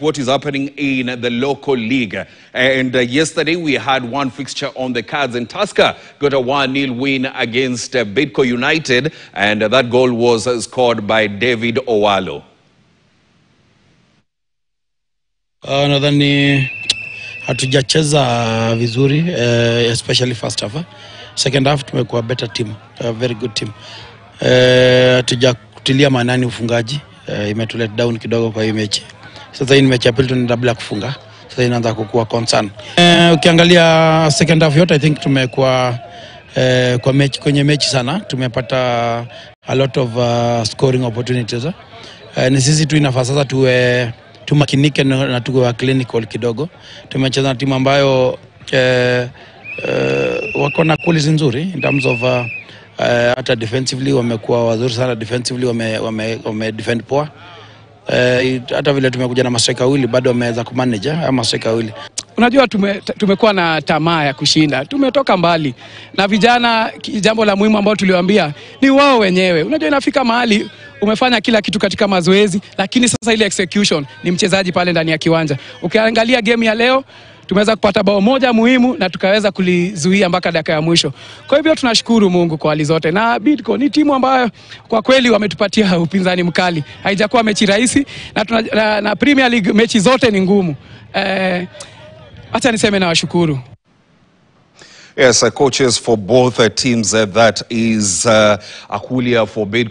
what is happening in the local league. And yesterday we had one fixture on the cards, and Tusker got a 1-0 win against Bidco United, and that goal was scored by David Owalo. Nadhani hatujacheza vizuri, especially first half. Second half tumekuwa better team, a very good team. Hatujatilia maanani ufungaji, imetulet down kidogo kwa hii mechi. Sasa hii mechi ya pili tunaenda bila kufunga. Sasa inaanza kukua concern. Ukiangalia second half yote, I think tumekuwa kwa mechi, kwenye mechi sana. Tumepata a lot of scoring opportunities. Ni sisi tu inafaa sasa tumakinike na tuwe clinical kidogo. Tumecheza na timu ambayo wako na quality nzuri in terms of hata defensively wamekuwa wazuri sana. Defensively wame defend poa. Hata vile tumekuja na mastrika wawili bado wameweza kumanage ama mastrika wawili. Unajua tumekuwa na tamaa ya kushinda. Tumetoka mbali. Na vijana, jambo la muhimu ambalo tuliwaambia ni wao wenyewe. Unajua inafika mahali umefanya kila kitu katika mazoezi, lakini sasa ile execution ni mchezaji pale ndani ya kiwanja. Ukiangalia game ya leo, tumeweza kupata bao moja muhimu na tukaweza kulizuia mpaka dakika ya mwisho. Kwa hivyo tunashukuru Mungu kwa hali zote. Na Bidco ni timu ambayo kwa kweli wametupatia upinzani mkali. Haijakuwa mechi rahisi, na Premier League mechi zote ni ngumu. Acha niseme na washukuru. Yes, coaches for both teams, that is Akulia for Bidco.